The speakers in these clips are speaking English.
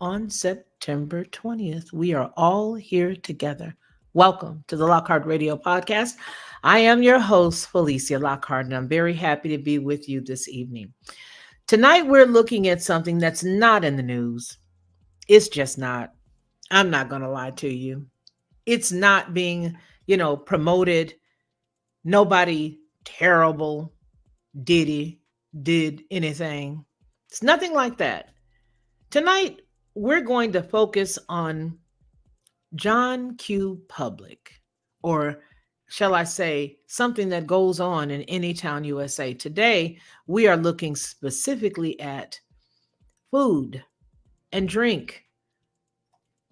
on September 20th. We are all here together. Welcome to the Lockhart Radio Podcast. I am your host, Felicia Lockhart, and I'm very happy to be with you this evening. Tonight, we're looking at something that's not in the news. It's just not. I'm not going to lie to you. It's not being, promoted. Nobody terrible Diddy did anything. It's nothing like that. Tonight, we're going to focus on John Q. Public, or shall I say, something that goes on in Anytown, USA. Today, we are looking specifically at food and drink.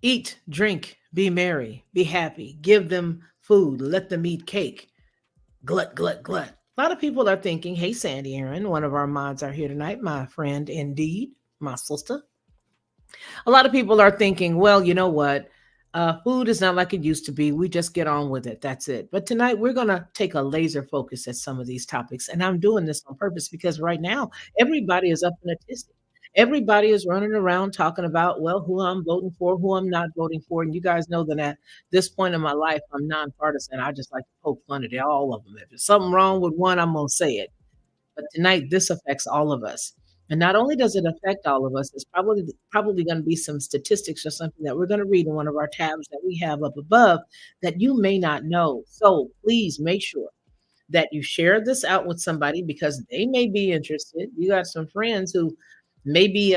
Eat, drink, be merry, be happy. Give them food, let them eat cake. Glut, glut, glut. A lot of people are thinking, hey, Sandy Aaron, one of our mods are here tonight, my friend indeed, my sister. A lot of people are thinking, well, you know what? Food is not like it used to be. We just get on with it. That's it. But tonight we're going to take a laser focus at some of these topics. And I'm doing this on purpose because right now everybody is up in a tizzy. Everybody is running around talking about, well, who I'm voting for, who I'm not voting for. And you guys know that at this point in my life, I'm nonpartisan. I just like to poke fun at all of them. If there's something wrong with one, I'm going to say it. But tonight, this affects all of us. And not only does it affect all of us, it's probably going to be some statistics or something that we're going to read in one of our tabs that we have up above that you may not know. So please make sure that you share this out with somebody because they may be interested. You got some friends who may be,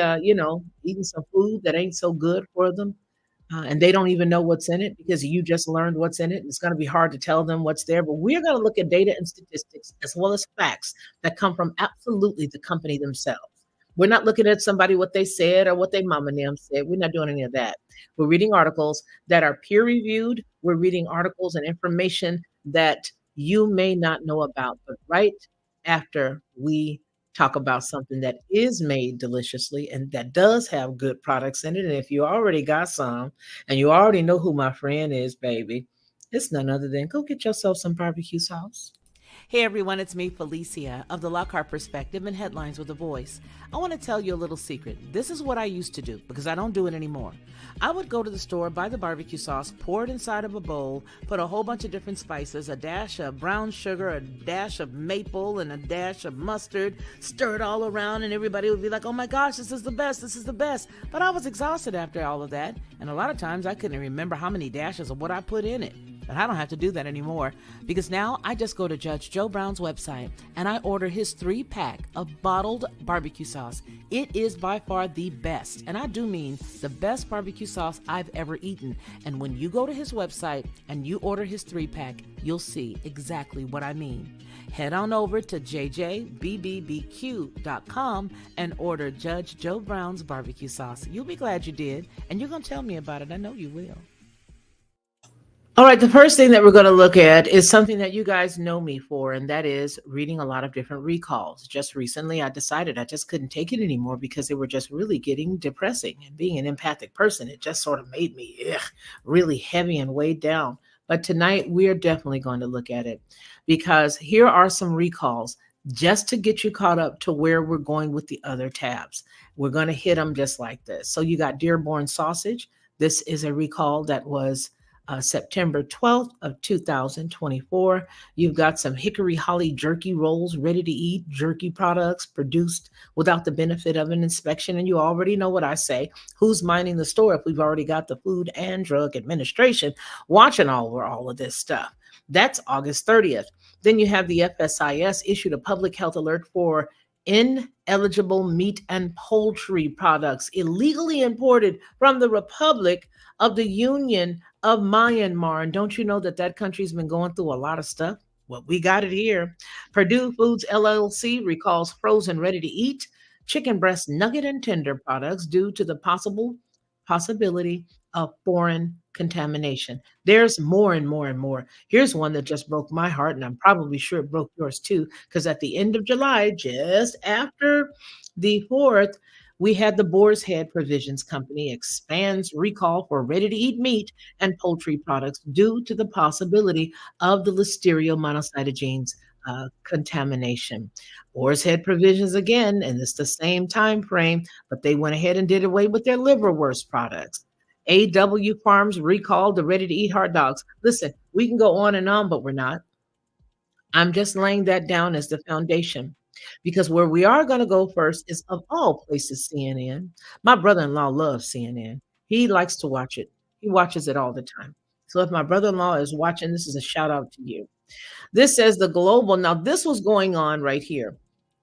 eating some food that ain't so good for them and they don't even know what's in it because you just learned what's in it. It's going to be hard to tell them what's there, but we're going to look at data and statistics as well as facts that come from absolutely the company themselves. We're not looking at somebody what they said or what they mama and them said. We're not doing any of that. We're reading articles that are peer reviewed. We're reading articles and information that you may not know about, but right after we talk about something that is made deliciously and that does have good products in it. And if you already got some and you already know who my friend is, baby, it's none other than go get yourself some barbecue sauce. Hey everyone, it's me, Felicia, of the Lockhart Perspective and Headlines with a Voice. I want to tell you a little secret. This is what I used to do because I don't do it anymore. I would go to the store, buy the barbecue sauce, pour it inside of a bowl, put a whole bunch of different spices, a dash of brown sugar, a dash of maple, and a dash of mustard, stir it all around, and everybody would be like, oh my gosh, this is the best, this is the best. But I was exhausted after all of that, and a lot of times I couldn't remember how many dashes of what I put in it. But I don't have to do that anymore because now I just go to Judge Joe Brown's website and I order his 3-pack of bottled barbecue sauce. It is by far the best, and I do mean the best barbecue sauce I've ever eaten. And when you go to his website and you order his 3-pack, you'll see exactly what I mean. Head on over to jjbbbq.com and order Judge Joe Brown's barbecue sauce. You'll be glad you did, and you're going to tell me about it. I know you will. All right, the first thing that we're going to look at is something that you guys know me for, and that is reading a lot of different recalls. Just recently, I decided I just couldn't take it anymore because they were just really getting depressing. And being an empathic person, it just sort of made me really heavy and weighed down. But tonight, we are definitely going to look at it because here are some recalls just to get you caught up to where we're going with the other tabs. We're going to hit them just like this. So you got Dearborn sausage. This is a recall that was September 12th of 2024. You've got some hickory holly jerky rolls, ready to eat jerky products produced without the benefit of an inspection. And you already know what I say. Who's minding the store if we've already got the Food and Drug Administration watching all of this stuff? That's August 30th. Then you have the FSIS issued a public health alert for ineligible meat and poultry products illegally imported from the Republic of the Union of Myanmar. And don't you know that that country's been going through a lot of stuff? Well, we got it here. Purdue Foods LLC recalls frozen ready to eat chicken breast nugget and tender products due to the possibility of foreign contamination. There's more and more and more. Here's one that just broke my heart, and I'm probably sure it broke yours too, because at the end of July, just after the 4th, we had the Boar's Head Provisions Company expands recall for ready-to-eat meat and poultry products due to the possibility of the Listeria monocytogenes contamination. Boar's Head provisions again, and it's the same time frame, but they went ahead and did away with their liverwurst products. AW Farms recalled the ready to eat hot dogs. Listen, we can go on and on, but we're not. I'm just laying that down as the foundation because where we are going to go first is, of all places, CNN. My brother in law loves CNN. He likes to watch it, he watches it all the time. So if my brother in law is watching, this is a shout out to you. This says the global. Now, this was going on right here.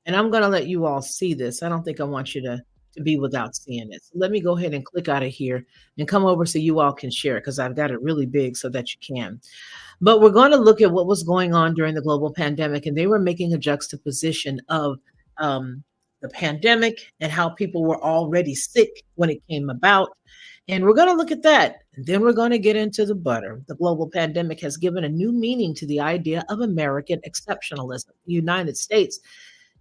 And I'm going to let you all see this. I don't think I want you to be without seeing it. So let me go ahead and click out of here and come over so you all can share it because I've got it really big so that you can. But we're going to look at what was going on during the global pandemic, and they were making a juxtaposition of um, the pandemic and how people were already sick when it came about. And we're going to look at that. And then we're going to get into the butter. The global pandemic has given a new meaning to the idea of American exceptionalism. The United States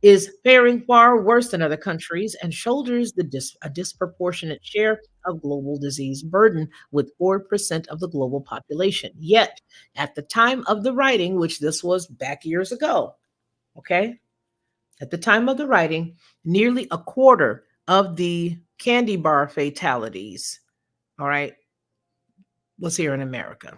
is faring far worse than other countries and shoulders a disproportionate share of global disease burden with 4% of the global population. Yet, at the time of the writing, which this was back years ago, okay, at the time of the writing, nearly a quarter of the candy bar fatalities, all right, was here in America.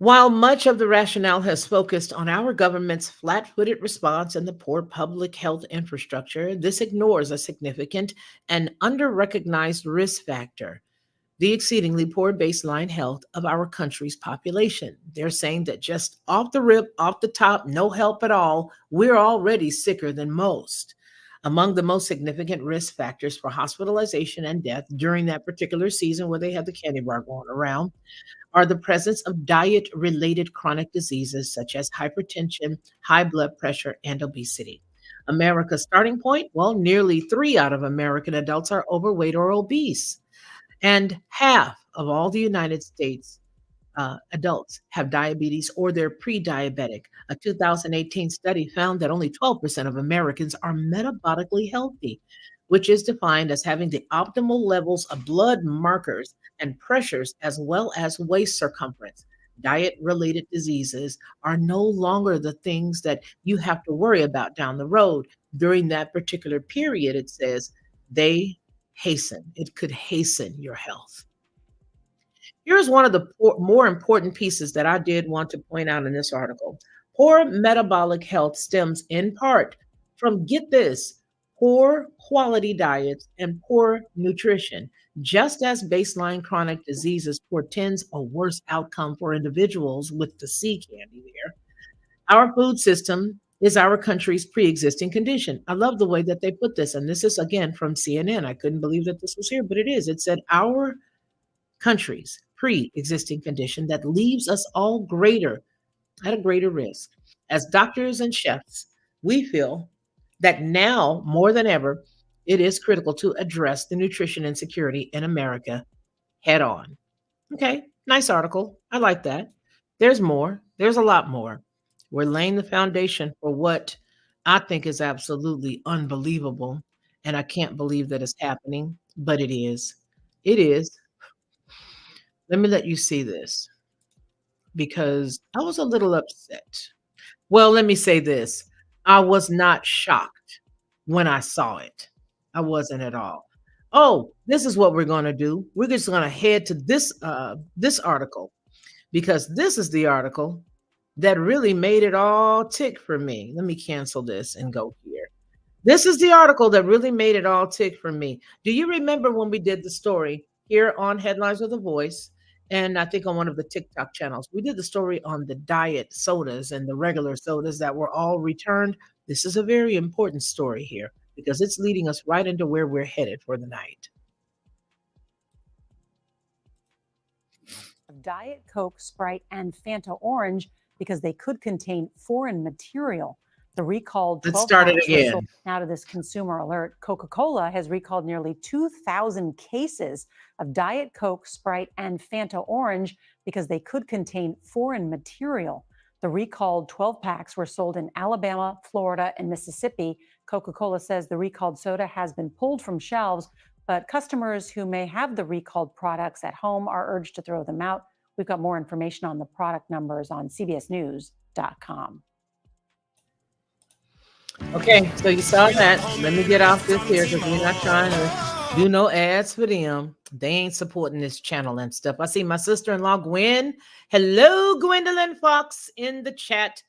While much of the rationale has focused on our government's flat footed response and the poor public health infrastructure, this ignores a significant and under recognized risk factor: the exceedingly poor baseline health of our country's population. They're saying that just off the rip, off the top, no help at all, we're already sicker than most. Among the most significant risk factors for hospitalization and death during that particular season where they had the candy bar going around are the presence of diet related chronic diseases such as hypertension, high blood pressure, and obesity. America's starting point? Well, nearly 3 out of American adults are overweight or obese, and half of all the United States adults have diabetes or they're pre diabetic. A 2018 study found that only 12% of Americans are metabolically healthy, which is defined as having the optimal levels of blood markers and pressures as well as waist circumference. Diet related diseases are no longer the things that you have to worry about down the road. During that particular period, it says they it could hasten your health. Here's one of the more important pieces that I did want to point out in this article. Poor metabolic health stems in part from, get this, poor quality diets and poor nutrition. Just as baseline chronic diseases portends a worse outcome for individuals with the C candy there, our food system is our country's pre existing condition. I love the way that they put this. And this is again from CNN. I couldn't believe that this was here, but it is. It said, our countries pre-existing condition that leaves us all greater at a greater risk. As doctors and chefs, we feel that now more than ever, it is critical to address the nutrition insecurity in America head on. Okay, nice article. I like that. There's more. There's a lot more. We're laying the foundation for what I think is absolutely unbelievable. And I can't believe that it's happening, but it is. It is. Let me let you see this because I was a little upset. Well, let me say this. I was not shocked when I saw it. I wasn't at all. Oh, this is what we're going to do. We're just going to head to this article because this is the article that really made it all tick for me. Let me cancel this and go here. This is the article that really made it all tick for me. Do you remember when we did the story here on Headlines with a Voice? And I think on one of the TikTok channels, we did the story on the diet sodas and the regular sodas that were all returned. This is a very important story here because it's leading us right into where we're headed for the night. Diet Coke, Sprite, and Fanta Orange because they could contain foreign material. The recalled 12 Let's start it packs were again. sold. Now to this consumer alert, Coca-Cola has recalled nearly 2,000 cases of Diet Coke, Sprite, and Fanta Orange because they could contain foreign material. The recalled 12 packs were sold in Alabama, Florida, and Mississippi. Coca-Cola says the recalled soda has been pulled from shelves, but customers who may have the recalled products at home are urged to throw them out. We've got more information on the product numbers on CBS News. Okay, so you saw that. Let me get off this here because we're not trying to do no ads for them. They ain't supporting this channel and stuff. I see my sister-in-law Gwen. Hello, Gwendolyn Fox in the chat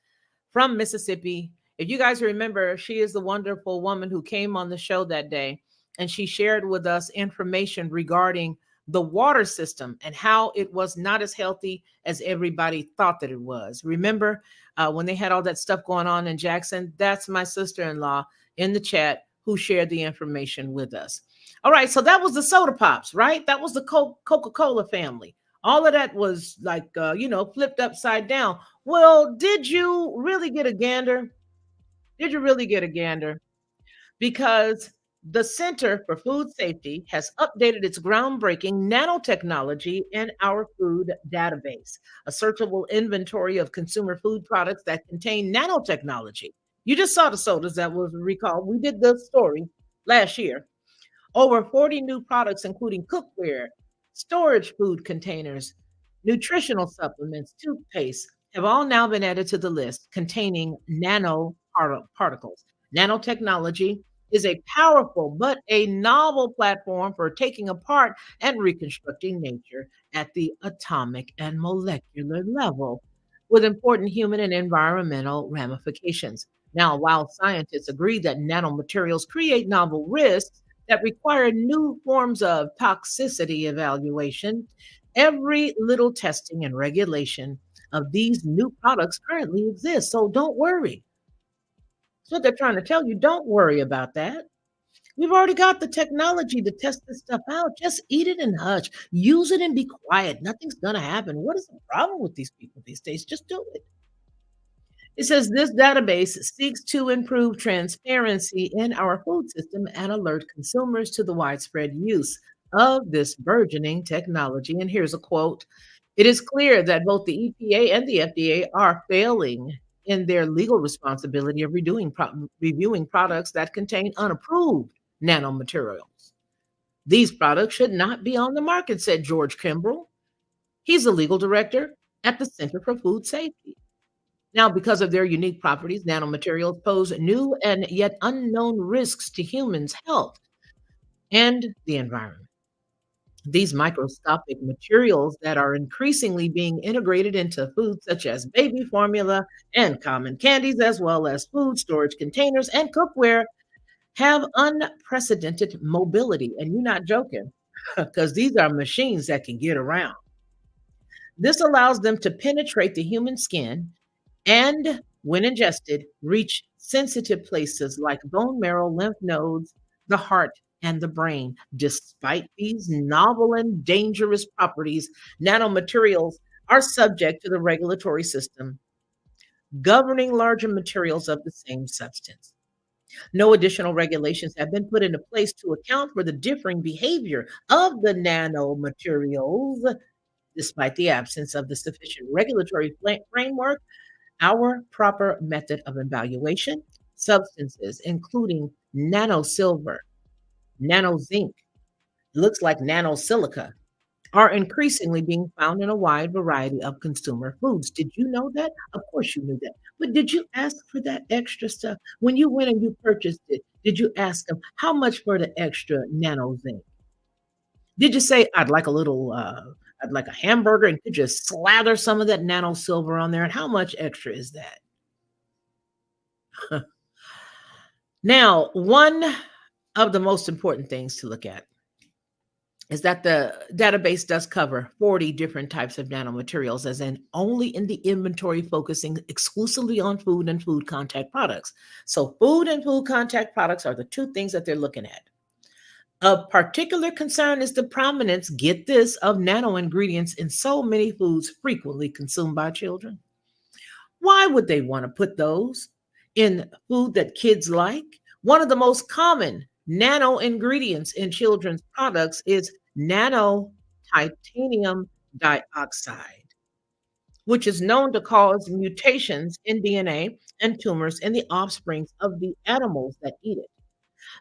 from Mississippi. If you guys remember, she is the wonderful woman who came on the show that day, and she shared with us information regarding the water system and how it was not as healthy as everybody thought that it was. Remember when they had all that stuff going on in Jackson? That's my sister in law in the chat who shared the information with us. All right, so that was the soda pops, right? That was the Coca Cola family. All of that was like, flipped upside down. Well, did you really get a gander? Did you really get a gander? Because the Center for Food Safety has updated its groundbreaking nanotechnology in our food database, a searchable inventory of consumer food products that contain nanotechnology. You just saw the sodas that was recalled. We did the story last year. Over 40 new products, including cookware, storage food containers, nutritional supplements, toothpaste, have all now been added to the list containing nanoparticles. Nanotechnology is a powerful but a novel platform for taking apart and reconstructing nature at the atomic and molecular level with important human and environmental ramifications. Now, while scientists agree that nanomaterials create novel risks, that require new forms of toxicity evaluation, every little testing and regulation of these new products currently exists. So don't worry. That's what they're trying to tell you. Don't worry about that. We've already got the technology to test this stuff out. Just eat it and hush. Use it and be quiet. Nothing's going to happen. What is the problem with these people these days? Just do it. It says this database seeks to improve transparency in our food system and alert consumers to the widespread use of this burgeoning technology. And here's a quote. It is clear that both the EPA and the FDA are failing in their legal responsibility of reviewing products that contain unapproved nanomaterials. These products should not be on the market, said George Kimbrell. He's the legal director at the Center for Food Safety. Now, because of their unique properties, nanomaterials pose new and yet unknown risks to humans' health and the environment. These microscopic materials that are increasingly being integrated into foods such as baby formula and common candies, as well as food storage containers and cookware, have unprecedented mobility. And you're not joking, because these are machines that can get around. This allows them to penetrate the human skin and, when ingested, reach sensitive places like bone marrow, lymph nodes, the heart, and the brain. Despite these novel and dangerous properties, nanomaterials are subject to the regulatory system governing larger materials of the same substance. No additional regulations have been put into place to account for the differing behavior of the nanomaterials. Despite the absence of the sufficient regulatory framework, our proper method of evaluation, substances including nano silver, nano zinc, looks like nano silica, are increasingly being found in a wide variety of consumer foods. Did you know that? Of course you knew that. But did you ask for that extra stuff? When you went and you purchased it, did you ask them how much for the extra nano zinc? Did you say, I'd like a hamburger and could just slather some of that nano silver on there? And how much extra is that? Now, one of the most important things to look at is that the database does cover 40 different types of nanomaterials, as in only in the inventory focusing exclusively on food and food contact products. So, food and food contact products are the two things that they're looking at. Of particular concern is the prominence, get this, of nano ingredients in so many foods frequently consumed by children. Why would they want to put those in food that kids like? One of the most common nano ingredients in children's products is nano titanium dioxide, which is known to cause mutations in DNA and tumors in the offsprings of the animals that eat it.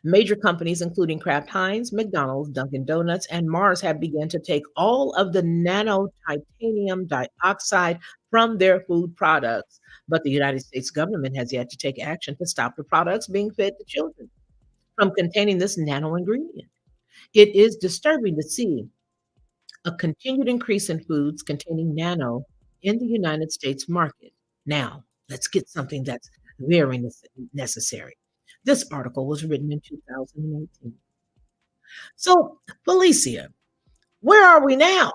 Major companies, including Kraft Heinz, McDonald's, Dunkin' Donuts, and Mars, have begun to take all of the nano titanium dioxide from their food products. But the United States government has yet to take action to stop the products being fed to children from containing this nano ingredient. It is disturbing to see a continued increase in foods containing nano in the United States market. Now, let's get something that's very necessary. This article was written in 2018. So, Felicia, where are we now?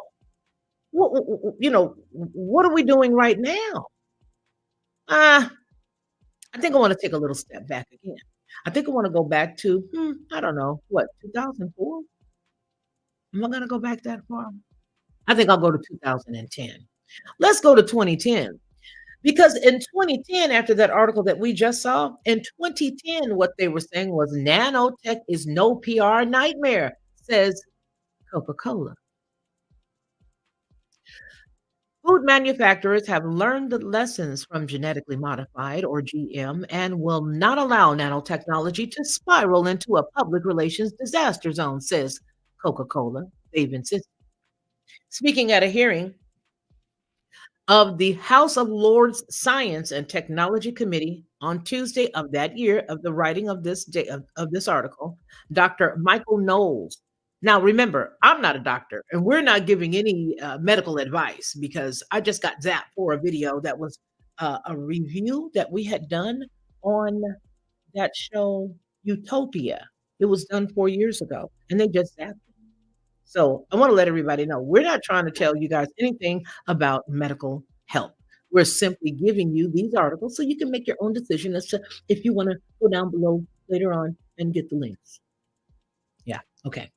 What are we doing right now? Uh, I think I want to take a little step back again. I think I want to go back to, I don't know, what, 2004? Am I going to go back that far? I think I'll go to 2010. Let's go to 2010. Because in 2010, after that article that we just saw, in 2010, what they were saying was nanotech is no PR nightmare, says Coca Cola. Food manufacturers have learned the lessons from genetically modified or GM and will not allow nanotechnology to spiral into a public relations disaster zone, says Coca Cola. They've insisted. Speaking at a hearing of the House of Lords Science and Technology Committee on Tuesday of that year of the writing of this day of this article, Dr. Michael Knowles. Now, remember, I'm not a doctor, and we're not giving any medical advice because I just got zapped for a video that was a review that we had done on that show Utopia. It was done 4 years ago, and they just zapped. So I want to let everybody know we're not trying to tell you guys anything about medical help. We're simply giving you these articles so you can make your own decision as to if you want to go down below later on and get the links. Yeah, okay.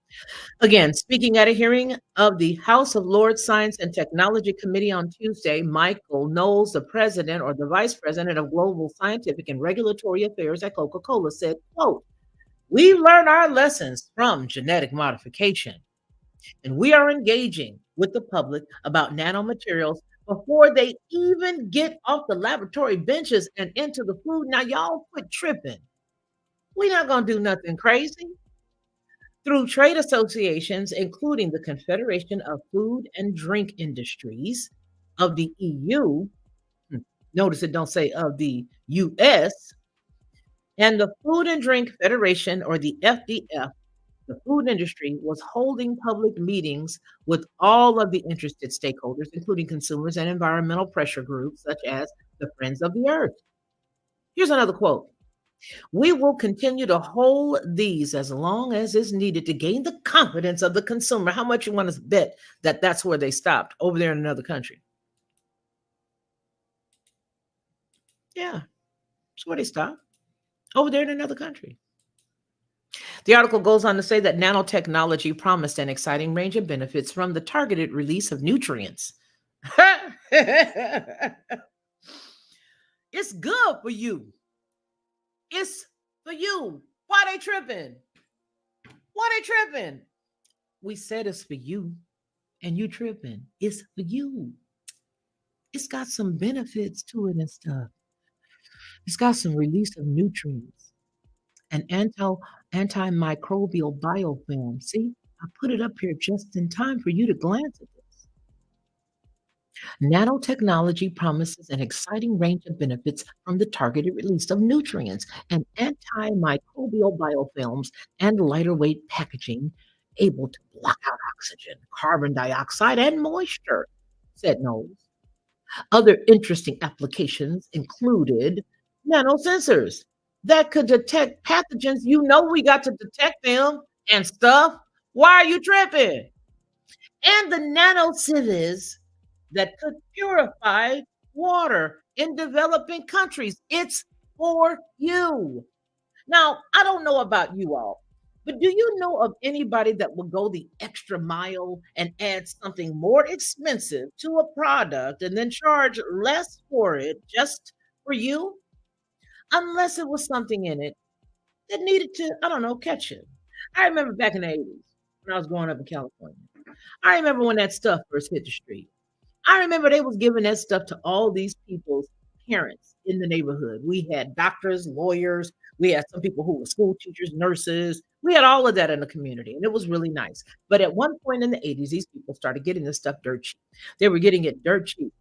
Again, speaking at a hearing of the House of Lords Science and Technology Committee on Tuesday, Michael Knowles, the president or the vice president of Global Scientific and Regulatory Affairs at Coca-Cola, said, quote, "We've learned our lessons from genetic modification, and we are engaging with the public about nanomaterials before they even get off the laboratory benches and into the food. Now, y'all quit tripping. We're not going to do nothing crazy." Through trade associations, including the Confederation of Food and Drink Industries of the EU, notice it don't say of the US, and the Food and Drink Federation, or the FDF, the food industry was holding public meetings with all of the interested stakeholders, including consumers and environmental pressure groups such as the Friends of the Earth. Here's another quote. "We will continue to hold these as long as is needed to gain the confidence of the consumer." How much you want to bet that that's where they stopped over there in another country? Yeah, that's where they stopped over there in another country. The article goes on to say that nanotechnology promised an exciting range of benefits from the targeted release of nutrients. It's good for you. It's for you. Why they tripping? Why they tripping? We said it's for you, and you tripping. It's for you. It's got some benefits to it and stuff. It's got some release of nutrients and antimicrobial biofilm. See, I put it up here just in time for you to glance at this. Nanotechnology promises an exciting range of benefits from the targeted release of nutrients and antimicrobial biofilms and lighter weight packaging able to block out oxygen, carbon dioxide, and moisture, said Knowles. Other interesting applications included nanosensors that could detect pathogens. You know, we got to detect them and stuff. Why are you tripping? And the nanosieves that could purify water in developing countries. It's for you. Now, I don't know about you all, but do you know of anybody that will go the extra mile and add something more expensive to a product and then charge less for it just for you? Unless it was something in it that needed to, I don't know, catch it. I remember back in the 80s when I was growing up in California. I remember when that stuff first hit the street. I remember they was giving that stuff to all these people's parents in the neighborhood. We had doctors, lawyers, We had some people who were school teachers, nurses. We had all of that in the community, and it was really nice. But at one point in the 80s, these people started getting this stuff dirt cheap. They were getting it dirt cheap.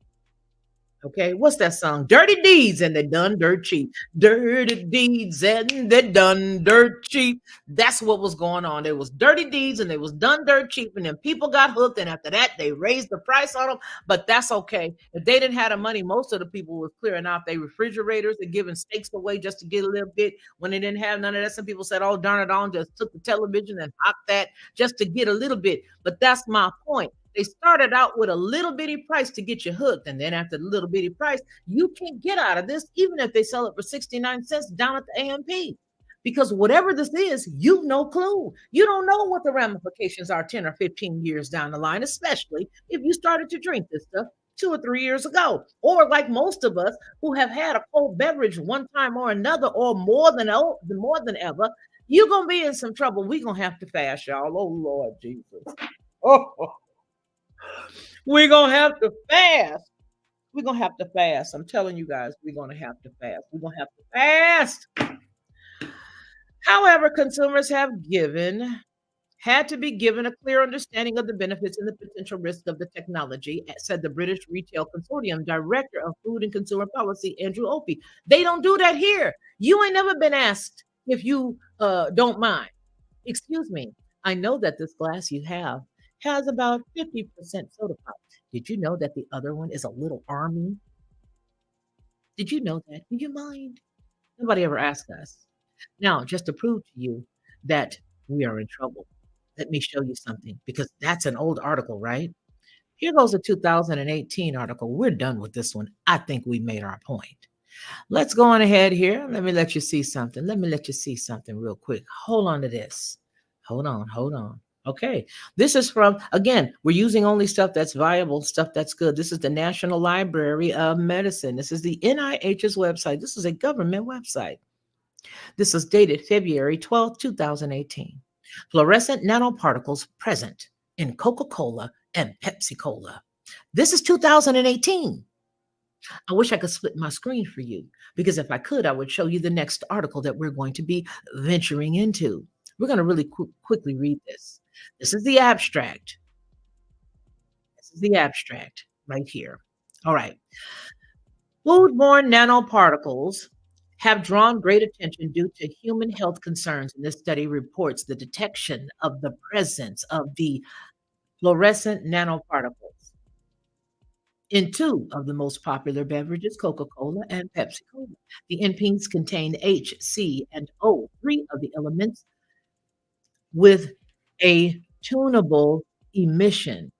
Okay, what's that song? Dirty deeds and they done dirt cheap. Dirty deeds and they done dirt cheap. That's what was going on. There was dirty deeds and they was done dirt cheap, and then people got hooked. And after that, they raised the price on them. But that's okay. If they didn't have the money, most of the people were clearing out their refrigerators and giving steaks away just to get a little bit. When they didn't have none of that, some people said, "Oh darn it, on just took the television and hocked that just to get a little bit." But that's my point. They started out with a little bitty price to get you hooked. And then after the little bitty price, you can't get out of this, even if they sell it for 69 cents down at the AMP. Because whatever this is, you've no clue. You don't know what the ramifications are 10 or 15 years down the line, especially if you started to drink this stuff 2 or 3 years ago. Or like most of us who have had a cold beverage one time or another, or more than ever, you're gonna be in some trouble. We're gonna have to fast, y'all. Oh Lord Jesus. Oh, we're gonna have to fast. We're gonna have to fast. I'm telling you guys, we're gonna have to fast. We're gonna have to fast. However, consumers had to be given a clear understanding of the benefits and the potential risks of the technology, said the British Retail Consortium Director of Food and Consumer Policy, Andrew Opie. They don't do that here. You ain't never been asked if you don't mind. Excuse me, I know that this glass you have has about 50% soda pop. Did you know that the other one is a little army? Did you know that? Do you mind? Nobody ever asked us. Now, just to prove to you that we are in trouble, let me show you something, because that's an old article, right? Here goes a 2018 article. We're done with this one. I think we made our point. Let's go on ahead here. Let me let you see something. Let me let you see something real quick. Hold on to this. Hold on, hold on. Okay. This is from, again, we're using only stuff that's viable, stuff that's good. This is the National Library of Medicine. This is the NIH's website. This is a government website. This is dated February 12th, 2018. Fluorescent nanoparticles present in Coca Cola and Pepsi Cola. This is 2018. I wish I could split my screen for you, because if I could, I would show you the next article that we're going to be venturing into. We're going to really quickly read this. This is the abstract. This is the abstract right here. All right. Foodborne nanoparticles have drawn great attention due to human health concerns, and this study reports the detection of the presence of the fluorescent nanoparticles in two of the most popular beverages, Coca-Cola and Pepsi-Cola. The NPs contain H, C, and O, three of the elements, with a tunable emission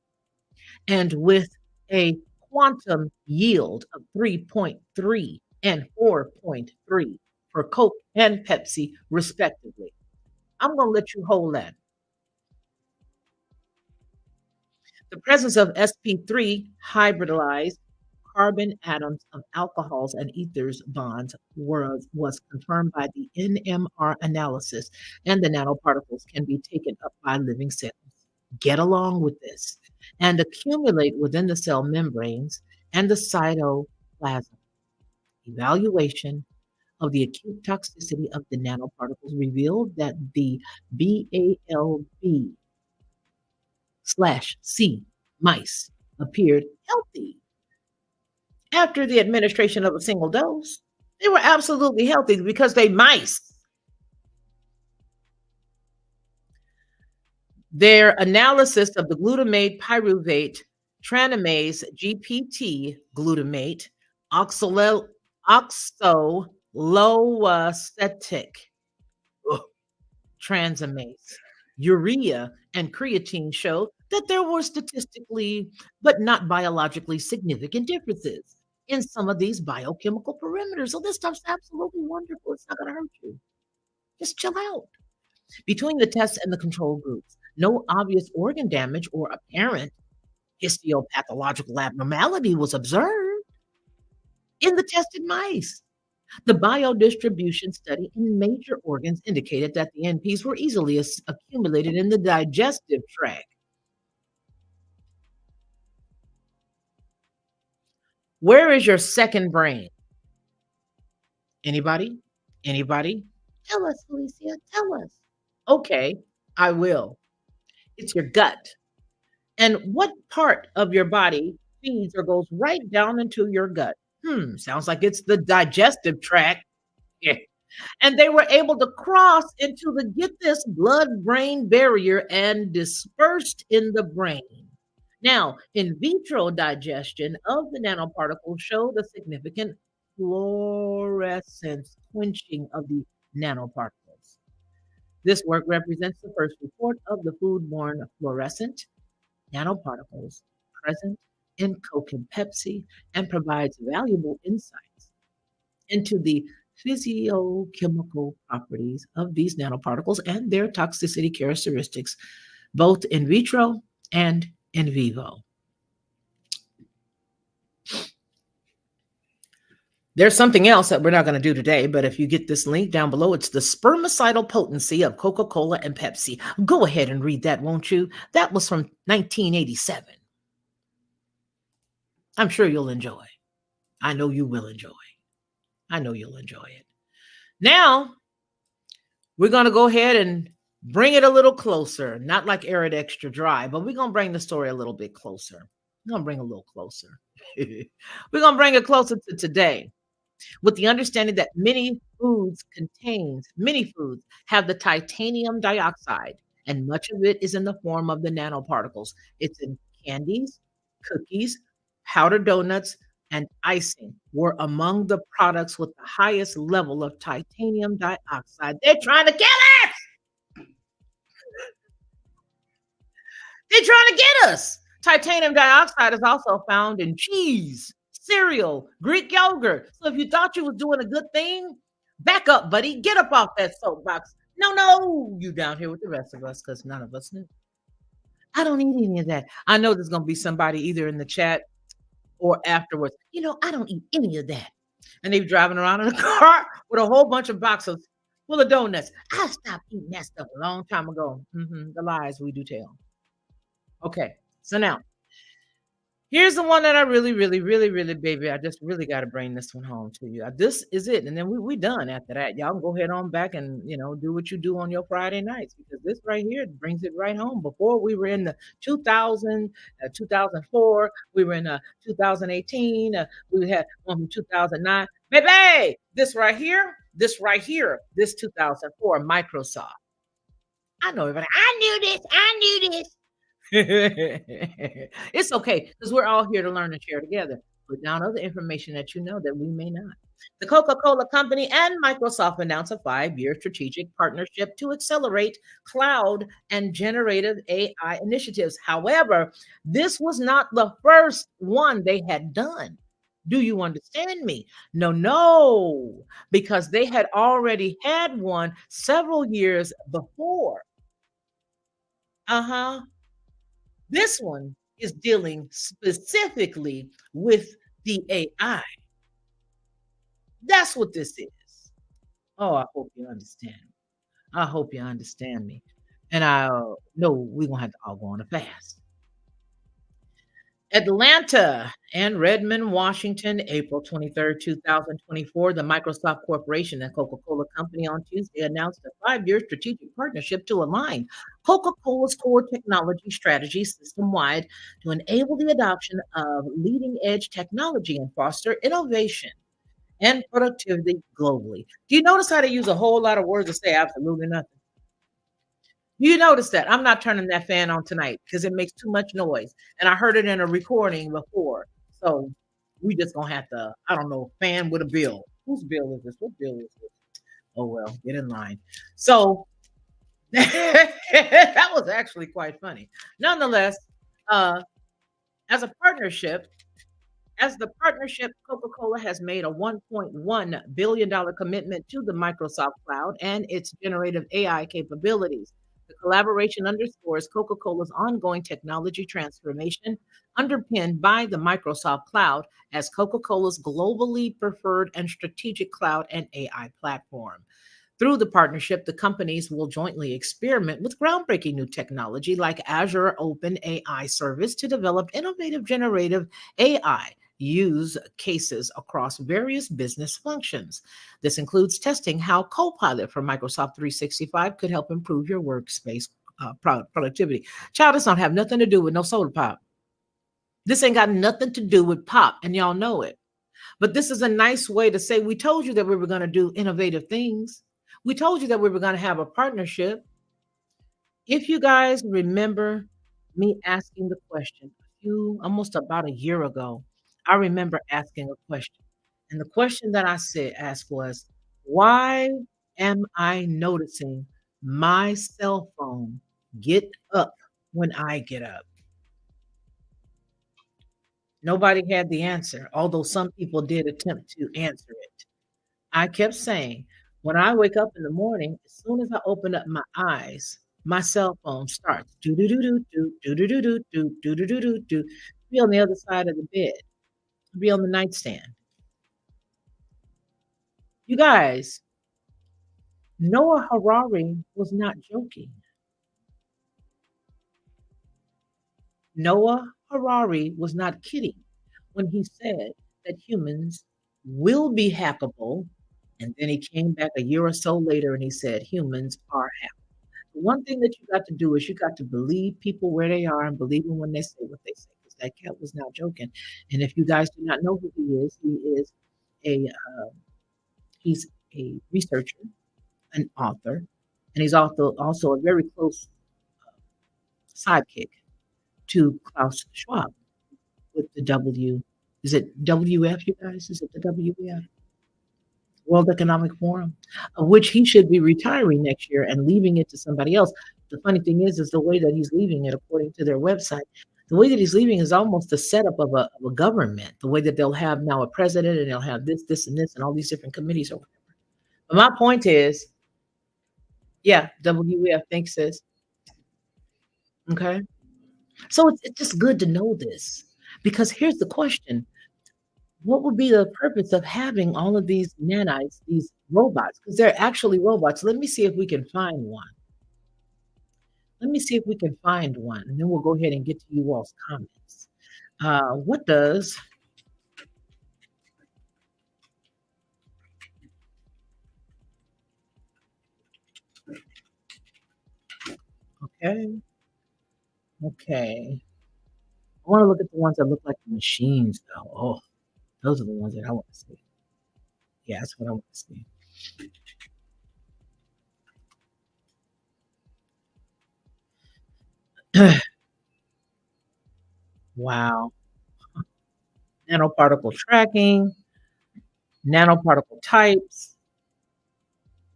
and with a quantum yield of 3.3 and 4.3 for Coke and Pepsi, respectively. I'm going to let you hold that. The presence of sp3 hybridized carbon atoms of alcohols and ethers bonds was confirmed by the NMR analysis, and the nanoparticles can be taken up by living cells. Get along with this and accumulate within the cell membranes and the cytoplasm. Evaluation of the acute toxicity of the nanoparticles revealed that the BALB/C mice appeared healthy after the administration of a single dose. They were absolutely healthy because they mice. Their analysis of the glutamate pyruvate tranamase GPT glutamate oxaloacetic transamase, urea, and creatine show that there were statistically but not biologically significant differences in some of these biochemical parameters. So this stuff's absolutely wonderful. It's not going to hurt you. Just chill out. Between the tests and the control groups, no obvious organ damage or apparent histopathological abnormality was observed in the tested mice. The biodistribution study in major organs indicated that the NPs were easily accumulated in the digestive tract. Where is your second brain? Anybody? Anybody? Tell us, Felicia, tell us. Okay, I will. It's your gut. And what part of your body feeds or goes right down into your gut? Sounds like it's the digestive tract. Yeah. And they were able to cross into the, get this, blood brain barrier and dispersed in the brain. Now, in vitro digestion of the nanoparticles showed a significant fluorescence quenching of the nanoparticles. This work represents the first report of the foodborne fluorescent nanoparticles present in Coke and Pepsi and provides valuable insights into the physiochemical properties of these nanoparticles and their toxicity characteristics, both in vitro and in vivo. There's something else that we're not going to do today, but if you get this link down below, it's the spermicidal potency of Coca-Cola and Pepsi. Go ahead and read that, won't you? That was from 1987. I'm sure you'll enjoy. I know you will enjoy. I know you'll enjoy it. Now, we're going to go ahead and bring it a little closer. Not like Arid Extra Dry, but we're going to bring the story a little bit closer. We're going to bring a little closer. We're going to bring it closer to today, with the understanding that many foods have the titanium dioxide, and much of it is in the form of the nanoparticles. It's in candies, cookies, powdered donuts, and icing were among the products with the highest level of titanium dioxide. They're trying to kill us! They're trying to get us! Titanium dioxide is also found in cheese, cereal, Greek yogurt. So if you thought you was doing a good thing, back up, buddy. Get up off that soapbox. No, you down here with the rest of us, because none of us knew. I don't eat any of that. I know there's going to be somebody either in the chat or afterwards. I don't eat any of that. And they're driving around in a car with a whole bunch of boxes full of donuts. I stopped eating that stuff a long time ago. The lies we do tell. Okay, so now here's the one that I really, really, really, really, baby, I just really got to bring this one home to you. This is it. And then we done after that. Y'all can go ahead on back and, do what you do on your Friday nights, because this right here brings it right home. Before, we were in the 2000, 2004. We were in 2018. We had one from 2009. Baby, this right here, this 2004, Microsoft. I know everybody. I knew this. It's okay, because we're all here to learn and share together. Put down other information that you know that we may not. The Coca-Cola Company and Microsoft announced a 5-year strategic partnership to accelerate cloud and generative AI initiatives. However, this was not the first one they had done. Do you understand me? No, because they had already had one several years before. This one is dealing specifically with the AI. That's what this is. Oh, I hope you understand. I hope you understand me. And I know we're going to have to all go on a fast. Atlanta and Redmond, Washington, April 23rd, 2024. The Microsoft Corporation and Coca-Cola Company on Tuesday announced a 5-year strategic partnership to align Coca-Cola's core technology strategy system-wide to enable the adoption of leading-edge technology and foster innovation and productivity globally. Do you notice how they use a whole lot of words to say absolutely nothing? You notice that I'm not turning that fan on tonight because it makes too much noise. And I heard it in a recording before. So we just gonna have to, I don't know, fan with a bill. Whose bill is this? What bill is this? Oh well, get in line. So that was actually quite funny. Nonetheless, as a partnership, Coca-Cola has made a $1.1 billion commitment to the Microsoft Cloud and its generative AI capabilities. The collaboration underscores Coca-Cola's ongoing technology transformation, underpinned by the Microsoft Cloud as Coca-Cola's globally preferred and strategic cloud and AI platform. Through the partnership, the companies will jointly experiment with groundbreaking new technology like Azure Open AI Service to develop innovative generative AI use cases across various business functions. This includes testing how Copilot for Microsoft 365 could help improve your workspace productivity. Child, this don't have nothing to do with no soda pop. This ain't got nothing to do with pop, and y'all know it. But this is a nice way to say we told you that we were going to do innovative things. We told you that we were going to have a partnership. If you guys remember me asking the question almost about a year ago, I remember asking a question. And the question that asked was, why am I noticing my cell phone get up when I get up? Nobody had the answer, although some people did attempt to answer it. I kept saying, when I wake up in the morning, as soon as I open up my eyes, my cell phone starts do do do do do do do do do do do do do do. Be on the other side of the bed, be on the nightstand. You guys, Noah Harari was not joking. Noah Harari was not kidding when he said that humans will be hackable. And then he came back a year or so later and he said humans are hackable. The one thing that you got to do is you got to believe people where they are and believe them when they say what they say. Because that cat was not joking. And if you guys do not know who he is a he's a researcher, an author, and he's also a very close sidekick to Klaus Schwab with the W. Is it WF, you guys? Is it the WF? World Economic Forum, of which he should be retiring next year and leaving it to somebody else. The funny thing is the way that he's leaving it, according to their website, the way that he's leaving is almost the setup of a government, the way that they'll have now a president and they'll have this, and this, and all these different committees or whatever. But my point is, yeah, WEF thinks this. Okay. So it's just good to know this because here's the question. What would be the purpose of having all of these nanites, these robots? Because they're actually robots. Let me see if we can find one. Let me see if we can find one, and then we'll go ahead and get to you all's comments. What does okay, okay. I want to look at the ones that look like the machines, though. Oh, those are the ones that I want to see. Yeah, that's what I want to see. Wow. Nanoparticle tracking, nanoparticle types.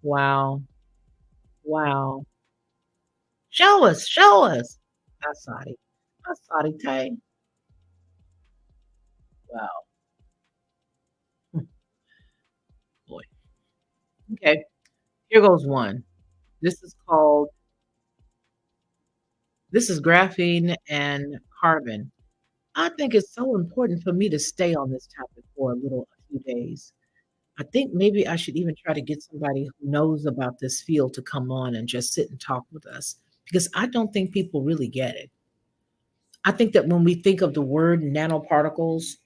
Wow. Wow. Show us, show us. Asadi. Asadi Tay. Wow. Hmm, boy. Okay. Here goes one. This is called, this is graphene and carbon. I think it's so important for me to stay on this topic for a few days. I think maybe I should even try to get somebody who knows about this field to come on and just sit and talk with us because I don't think people really get it. I think that when we think of the word nanoparticles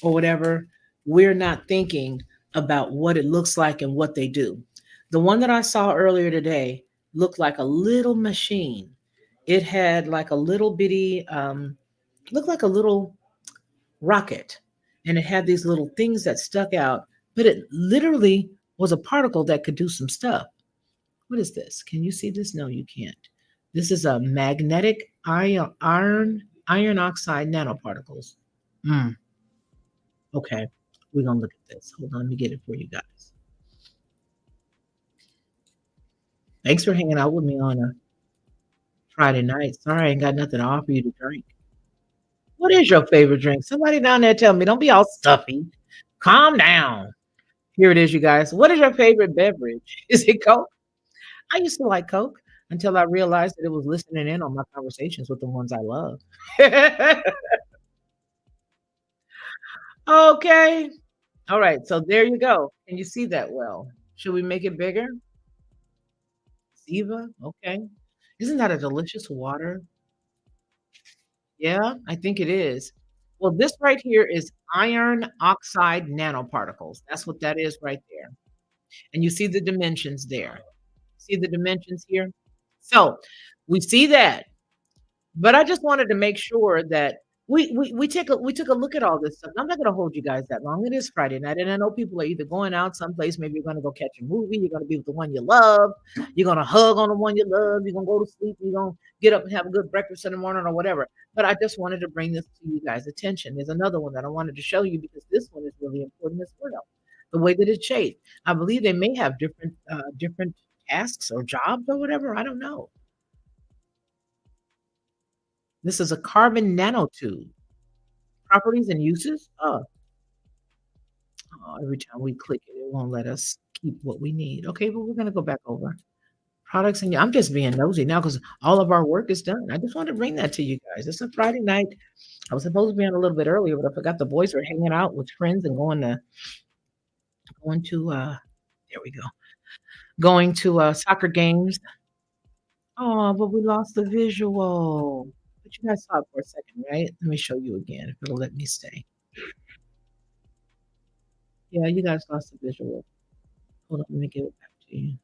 or whatever, we're not thinking about what it looks like and what they do. The one that I saw earlier today looked like a little machine. It had like a little bitty, looked like a little rocket, and it had these little things that stuck out, but it literally was a particle that could do some stuff. What is this? Can you see this? No, you can't. This is a magnetic iron oxide nanoparticles. Mm, okay, we're gonna look at this. Hold on, let me get it for you guys. Thanks for hanging out with me on a Friday night. Sorry, I ain't got nothing to offer you to drink. What is your favorite drink? Somebody down there tell me. Don't be all stuffy. Calm down. Here it is, you guys. What is your favorite beverage? Is it Coke? I used to like Coke until I realized that it was listening in on my conversations with the ones I love. Okay. All right. So there you go. Can you see that well? Should we make it bigger? Ziva? Okay. Isn't that a delicious water? Yeah, I think it is. Well, this right here is iron oxide nanoparticles. That's what that is right there. And you see the dimensions there. See the dimensions here? So we see that. But I just wanted to make sure that we took a look at all this stuff. I'm not going to hold you guys that long. It is Friday night, and I know people are either going out someplace. Maybe you're going to go catch a movie. You're going to be with the one you love. You're going to hug on the one you love. You're going to go to sleep. You're going to get up and have a good breakfast in the morning or whatever. But I just wanted to bring this to you guys' attention. There's another one that I wanted to show you because this one is really important as well. The way that it's shaped. I believe they may have different tasks or jobs or whatever. I don't know. This is a carbon nanotube. Properties and uses? Every time we click it, it won't let us keep what we need. Okay, but we're going to go back over products. And I'm just being nosy now because all of our work is done. I just want to bring that to you guys. It's a Friday night. I was supposed to be on a little bit earlier, but I forgot the boys were hanging out with friends and going to there we go. Going to soccer games. Oh, but we lost the visual. But you guys saw it for a second, right? Let me show you again if it'll let me stay. Yeah, you guys lost the visual. Hold on, let me give it back to you.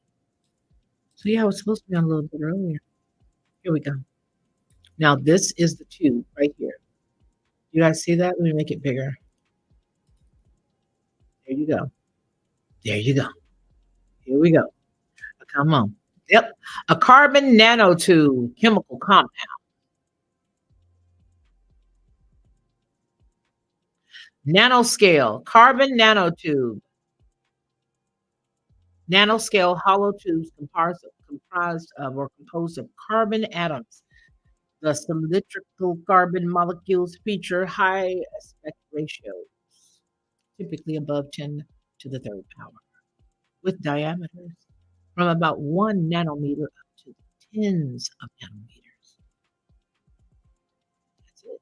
So yeah, I was supposed to be on a little bit earlier. Here we go. Now this is the tube right here. You guys see that? Let me make it bigger. There you go. There you go. Here we go. Come on. Yep. A carbon nanotube chemical compound. Nanoscale, carbon nanotube. Nanoscale hollow tubes comprised of or composed of carbon atoms. The cylindrical carbon molecules feature high aspect ratios, typically above 10 to the third power, with diameters from about 1 nanometer up to tens of nanometers. That's it.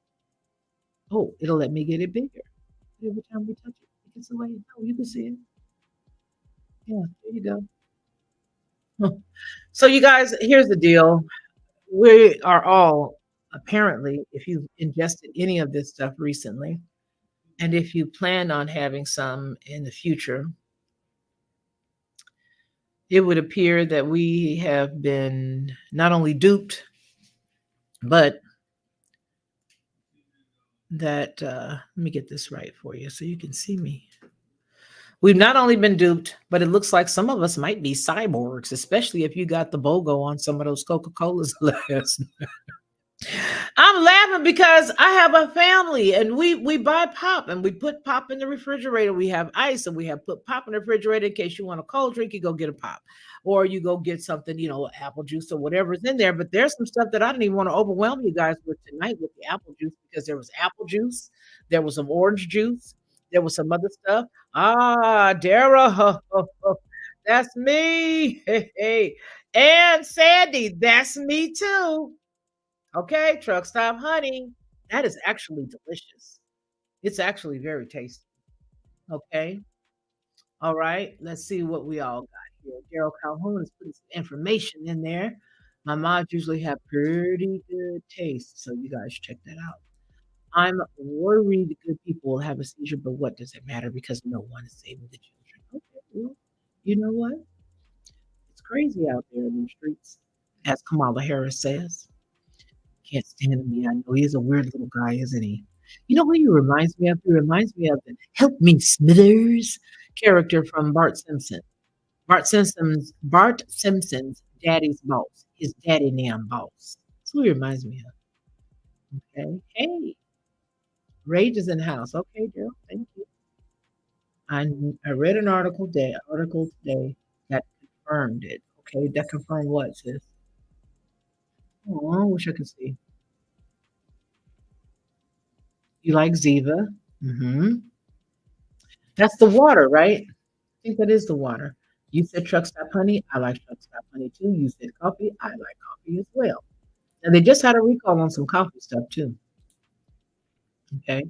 Oh, it'll let me get it bigger. Every time we touch it, it gets away. Oh, you can see it. Yeah, there you go. Huh. So, you guys, here's the deal. We are all apparently, if you've ingested any of this stuff recently, and if you plan on having some in the future, it would appear that we have been not only duped, but that, let me get this right for you so you can see me. We've not only been duped, but it looks like some of us might be cyborgs, especially if you got the BOGO on some of those Coca-Colas last. I'm laughing because I have a family and we buy pop and we put pop in the refrigerator. We have ice and we have put pop in the refrigerator in case you want a cold drink, you go get a pop. Or you go get something, apple juice or whatever's in there. But there's some stuff that I don't even want to overwhelm you guys with tonight with the apple juice because there was apple juice, there was some orange juice, there was some other stuff. Ah, Dara, that's me. Hey, hey. And Sandy, that's me too. Okay, truck stop honey. That is actually delicious. It's actually very tasty. Okay. All right. Let's see what we all got here. Daryl Calhoun is putting some information in there. My mods usually have pretty good taste, so you guys check that out. I'm worried good people will have a seizure, but what does it matter? Because no one is saving the children. Okay, well, you know what? It's crazy out there in the streets, as Kamala Harris says. Can't stand me. I know he's a weird little guy, isn't he? You know what he reminds me of? He reminds me of the Help Me Smithers character from Bart Simpson. Bart Simpson's daddy's boss. His daddy named boss. That's who he reminds me of. Okay. Hey, Rage is in the house. Okay, girl. Thank you. I read an article today that confirmed it. Okay, that confirmed what, sis? Oh, I wish I could see. You like Ziva? Mm-hmm. That's the water, right? I think that is the water. You said truck stop honey. I like truck stop honey too. You said coffee. I like coffee as well. And they just had a recall on some coffee stuff too. Okay.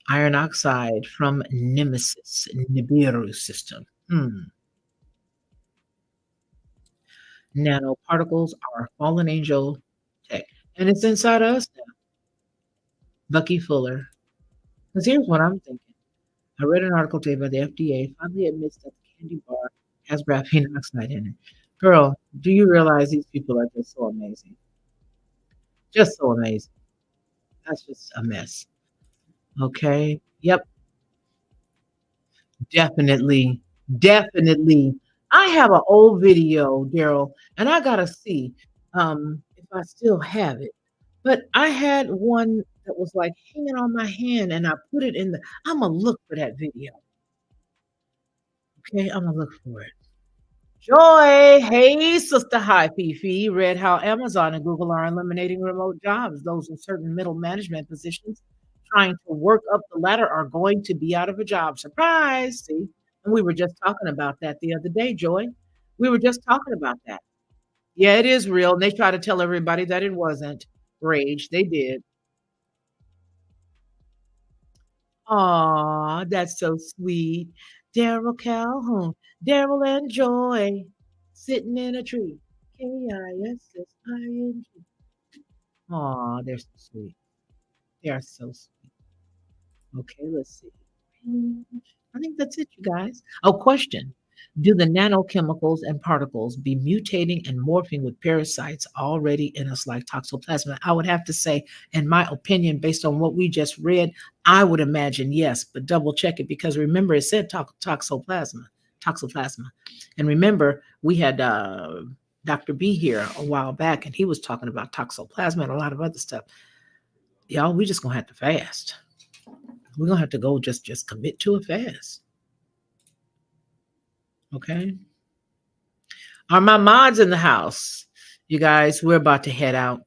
Iron oxide from Nemesis Nibiru system. Nanoparticles are fallen angel tech. And it's inside us now. Bucky Fuller. Because here's what I'm thinking. I read an article today about the FDA finally admits that the candy bar has graphene oxide in it. Girl, do you realize these people are just so amazing? Just so amazing. That's just a mess. Okay. Yep. Definitely. Definitely. I have an old video, Daryl, and I gotta see if I still have it. But I had one that was like hanging on my hand and I put it in the I'm gonna look for that video. Okay, I'm gonna look for it. Joy, hey, Sister Hi Fifi, read how Amazon and Google are eliminating remote jobs. Those in certain middle management positions trying to work up the ladder are going to be out of a job. Surprise! See, and we were just talking about that the other day, Joy. We were just talking about that. Yeah, it is real. And they try to tell everybody that it wasn't. Rage, they did. Aw, that's so sweet. Daryl Calhoun, Daryl and Joy, sitting in a tree. Kissing. Aw, they're so sweet. They are so sweet. Okay, let's see. I think that's it, you guys. Oh, question. Do the nanochemicals and particles be mutating and morphing with parasites already in us like toxoplasma? I would have to say, in my opinion, based on what we just read, I would imagine yes, but double check it because remember it said toxoplasma. And remember, we had Dr. B here a while back, and he was talking about toxoplasma and a lot of other stuff. Y'all, we just gonna have to fast. We're gonna have to go just commit to a fast. Okay. Are my mods in the house? You guys, we're about to head out.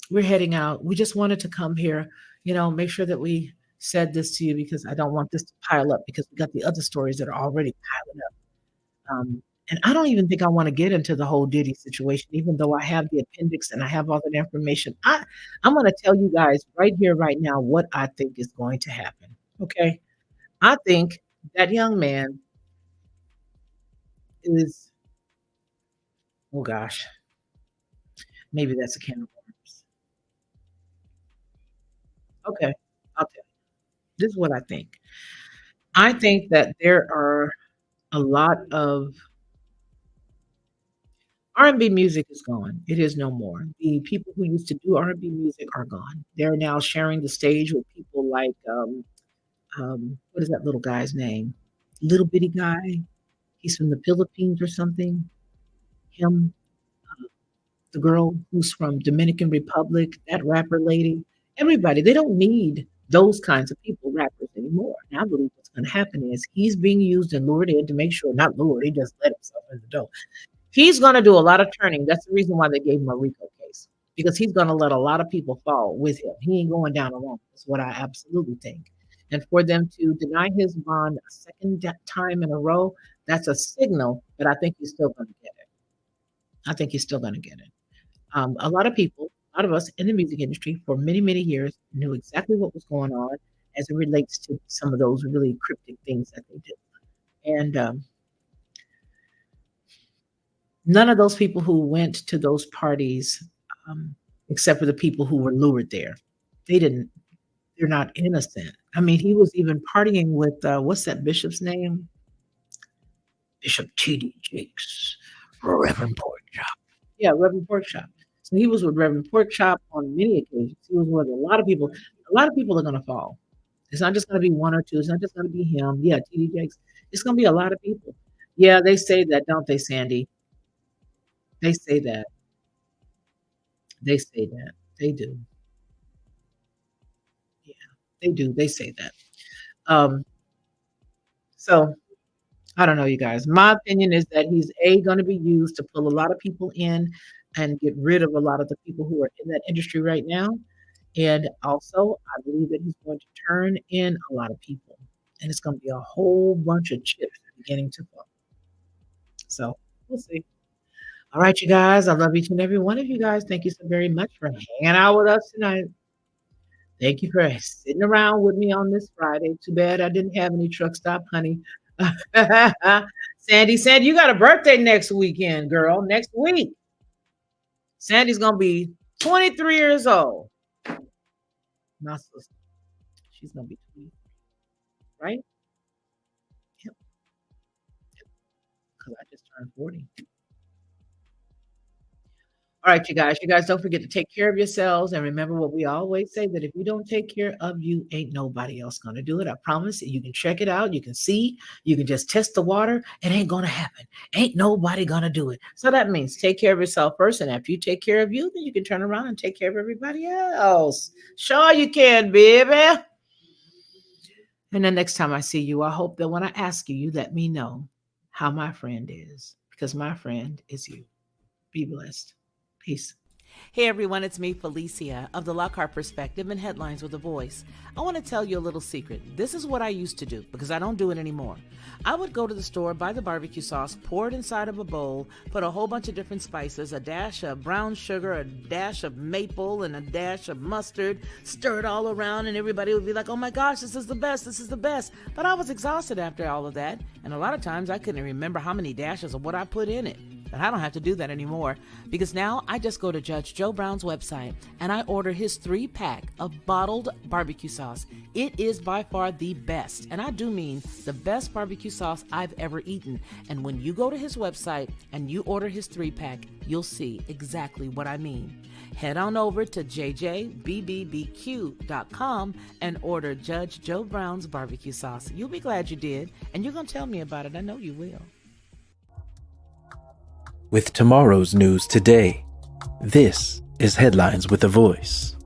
We're heading out. We just wanted to come here, make sure that we said this to you because I don't want this to pile up because we got the other stories that are already piling up. And I don't even think I want to get into the whole Diddy situation, even though I have the appendix and I have all that information. I'm going to tell you guys right here, right now, what I think is going to happen. Okay. I think that young man is, oh gosh, maybe that's a can of worms. Okay. I'll tell you. This is what I think. I think that there are a lot of R&B music is gone. It is no more. The people who used to do R&B music are gone. They're now sharing the stage with people like what is that little guy's name? Little bitty guy. He's from the Philippines or something. Him, the girl who's from Dominican Republic, that rapper lady. Everybody. They don't need those kinds of people, rappers anymore. Now I believe what's going to happen is he's being used and lured in to make sure, not lured, he just let himself in the door. He's going to do a lot of turning. That's the reason why they gave him a RICO case because he's going to let a lot of people fall with him. He ain't going down alone. That's what I absolutely think. And for them to deny his bond a second time in a row, that's a signal. But I think he's still going to get it. I think he's still going to get it. A lot of people, a lot of us in the music industry for many, many years knew exactly what was going on as it relates to some of those really cryptic things that they did. And none of those people who went to those parties, um, except for the people who were lured there, they didn't. They're not innocent. I mean, he was even partying with what's that bishop's name? Bishop T.D. Jakes, Reverend Porkchop. Yeah, Reverend Porkchop. So he was with Reverend Porkchop on many occasions. He was with a lot of people. A lot of people are going to fall. It's not just going to be one or two. It's not just going to be him. Yeah, T.D. Jakes. It's going to be a lot of people. Yeah, they say that, don't they, Sandy? They say that. They say that. They do. Yeah, they do. They say that. Um, so I don't know, you guys. My opinion is that he's going to be used to pull a lot of people in and get rid of a lot of the people who are in that industry right now. And also, I believe that he's going to turn in a lot of people, and it's going to be a whole bunch of chips beginning to fall. So we'll see. All right, you guys. I love each and every one of you guys. Thank you so very much for hanging out with us tonight. Thank you for sitting around with me on this Friday. Too bad I didn't have any truck stop, honey. Sandy, you got a birthday next weekend, girl. Next week. Sandy's gonna be 23 years old. My sister, she's gonna be 20. right? Yep, because I just turned 40. All right, you guys. You guys don't forget to take care of yourselves and remember what we always say that if you don't take care of you, ain't nobody else gonna do it. I promise you can check it out. You can see, you can just test the water. It ain't gonna happen. Ain't nobody gonna do it. So that means take care of yourself first. And after you take care of you, then you can turn around and take care of everybody else. Sure, you can, baby. And the next time I see you, I hope that when I ask you, you let me know how my friend is because my friend is you. Be blessed. Peace. Hey everyone, it's me, Felicia, of the Lockhart Perspective and Headlines with a Voice. I want to tell you a little secret. This is what I used to do because I don't do it anymore. I would go to the store, buy the barbecue sauce, pour it inside of a bowl, put a whole bunch of different spices, a dash of brown sugar, a dash of maple, and a dash of mustard, stir it all around, and everybody would be like, oh my gosh, this is the best, this is the best. But I was exhausted after all of that, and a lot of times I couldn't remember how many dashes of what I put in it. But I don't have to do that anymore because now I just go to Judge Joe Brown's website and I order his 3-pack of bottled barbecue sauce. It is by far the best, and I do mean the best barbecue sauce I've ever eaten. And when you go to his website and you order his 3-pack, you'll see exactly what I mean. Head on over to jjbbbq.com and order Judge Joe Brown's barbecue sauce. You'll be glad you did, and you're going to tell me about it. I know you will. With tomorrow's news today, this is Headlines with a Voice.